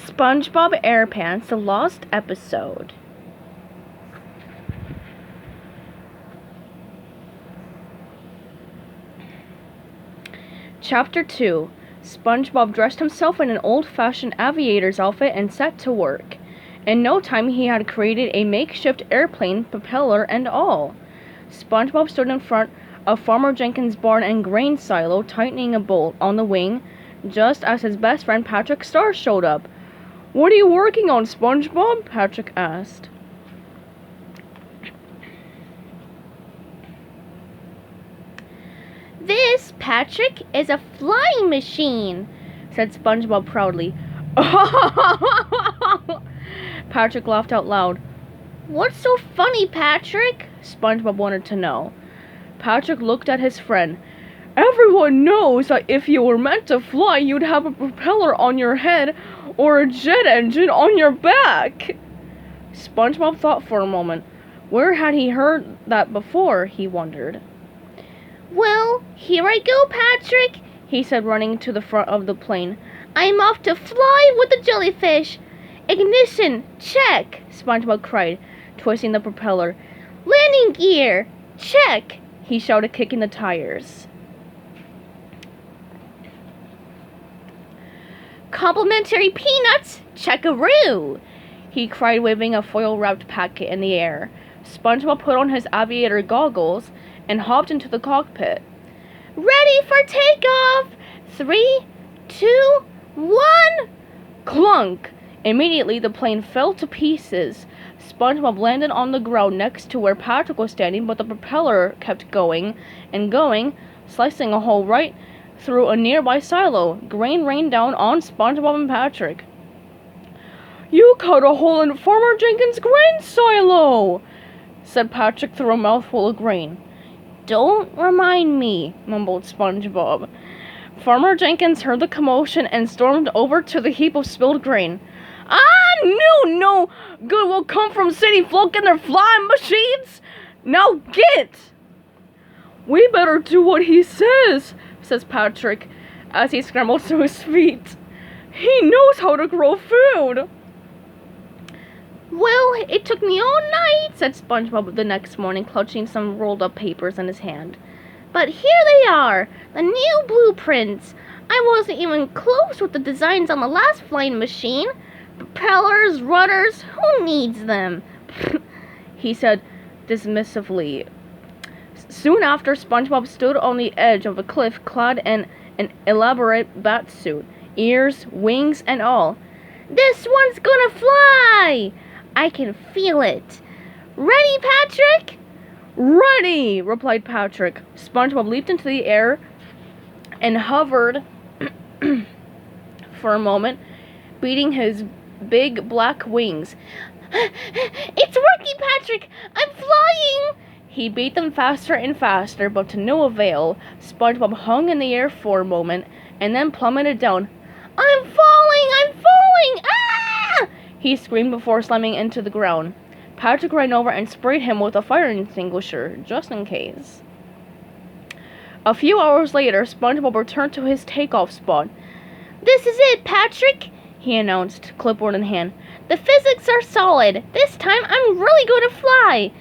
SpongeBob AirPants, the lost episode. Chapter 2. SpongeBob dressed himself in an old-fashioned aviator's outfit and set to work. In no time he had created a makeshift airplane, propeller and all. SpongeBob stood in front of Farmer Jenkins' barn and grain silo, tightening a bolt on the wing, just as his best friend Patrick Star showed up. "What are you working on, SpongeBob?" Patrick asked. "This, Patrick, is a flying machine," said SpongeBob proudly. Patrick laughed out loud. "What's so funny, Patrick?" SpongeBob wanted to know. Patrick looked at his friend. "Everyone knows that if you were meant to fly, you'd have a propeller on your head or a jet engine on your back." SpongeBob thought for a moment. Where had he heard that before, he wondered. "Well, here I go, Patrick," he said, running to the front of the plane. "I'm off to fly with the jellyfish." "Ignition, check," SpongeBob cried, twisting the propeller. "Landing gear, check," he shouted, kicking the tires. "Complimentary peanuts, check-a-roo," he cried, waving a foil-wrapped packet in the air. SpongeBob put on his aviator goggles and hopped into the cockpit. "Ready for takeoff! 3, 2, 1! Clunk! Immediately the plane fell to pieces. SpongeBob landed on the ground next to where Patrick was standing, but the propeller kept going and going, slicing a hole right through a nearby silo. Grain rained down on SpongeBob and Patrick. "You cut a hole in Farmer Jenkins' grain silo!" said Patrick through a mouthful of grain. "Don't remind me," mumbled SpongeBob. Farmer Jenkins heard the commotion and stormed over to the heap of spilled grain. No good will come from city folk and their flying machines. Now get!" "We better do what he says," says Patrick as he scrambles to his feet. "He knows how to grow food." "Well, it took me all night," said SpongeBob the next morning, clutching some rolled up papers in his hand. "But here they are, the new blueprints. I wasn't even close with the designs on the last flying machine. Propellers, rudders, who needs them?" he said dismissively. Soon after, SpongeBob stood on the edge of a cliff, clad in an elaborate bat suit, ears, wings, and all. "This one's gonna fly! I can feel it. Ready, Patrick?" "Ready!" replied Patrick. SpongeBob leaped into the air and hovered for a moment, beating his big black wings. "It's working, Patrick! I'm flying!" He beat them faster and faster, but to no avail. SpongeBob hung in the air for a moment and then plummeted down. I'm falling! Ah!" he screamed before slamming into the ground. Patrick ran over and sprayed him with a fire extinguisher, just in case. A few hours later, SpongeBob returned to his takeoff spot. "This is it, Patrick," he announced, clipboard in hand. "The physics are solid. This time I'm really going to fly.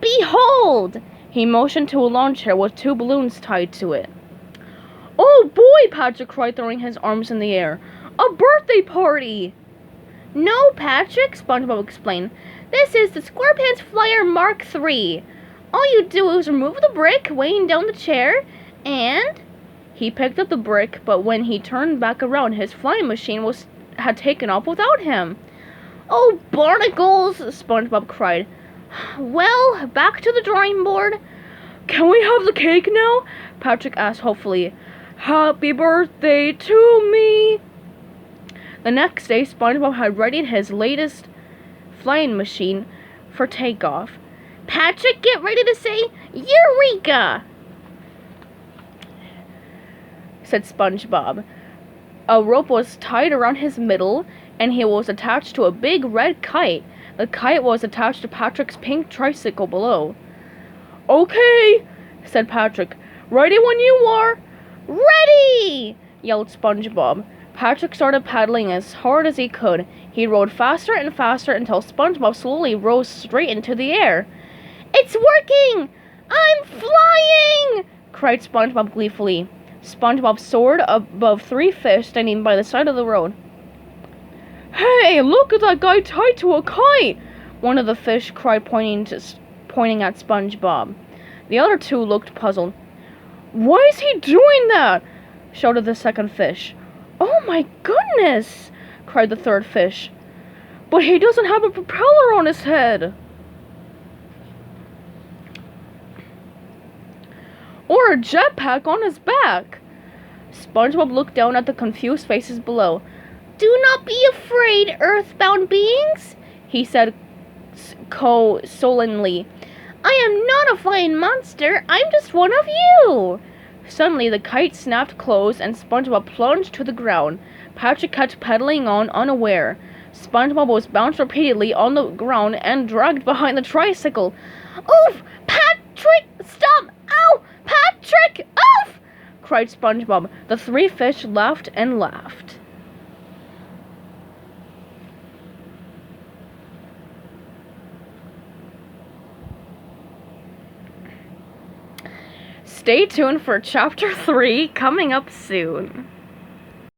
Behold!" He motioned to a lawn chair with 2 balloons tied to it. "Oh boy!" Patrick cried, throwing his arms in the air. "A birthday party!" "No, Patrick," SpongeBob explained. "This is the SquarePants Flyer Mark III. All you do is remove the brick weighing down the chair, and..." He picked up the brick, but when he turned back around, his flying machine had taken off without him. "Oh, barnacles!" SpongeBob cried. "Well, back to the drawing board." "Can we have the cake now?" Patrick asked hopefully. "Happy birthday to me!" The next day, SpongeBob had readied his latest flying machine for takeoff. "Patrick, get ready to say Eureka!" said SpongeBob. A rope was tied around his middle, and he was attached to a big red kite. The kite was attached to Patrick's pink tricycle below. "Okay," said Patrick. "Ready when you are." "Ready!" yelled SpongeBob. Patrick started paddling as hard as he could. He rowed faster and faster until SpongeBob slowly rose straight into the air. It's working! I'm flying! Cried SpongeBob gleefully. SpongeBob soared above 3 fish standing by the side of the road. Hey, look at that guy tied to a kite! One of the fish cried, pointing at SpongeBob. The other 2 looked puzzled. Why is he doing that? Shouted the second fish. Oh my goodness! Cried the third fish. But he doesn't have a propeller on his head! Or a jetpack on his back! SpongeBob looked down at the confused faces below. Do not be afraid, earthbound beings, he said sullenly. I am not a flying monster, I'm just one of you! Suddenly, the kite snapped closed and SpongeBob plunged to the ground. Patrick kept pedaling on, unaware. SpongeBob was bounced repeatedly on the ground and dragged behind the tricycle. Oof! Patrick! Stop! Ow! Patrick! Oof! Cried SpongeBob. The 3 fish laughed and laughed. Stay tuned for Chapter 3 coming up soon.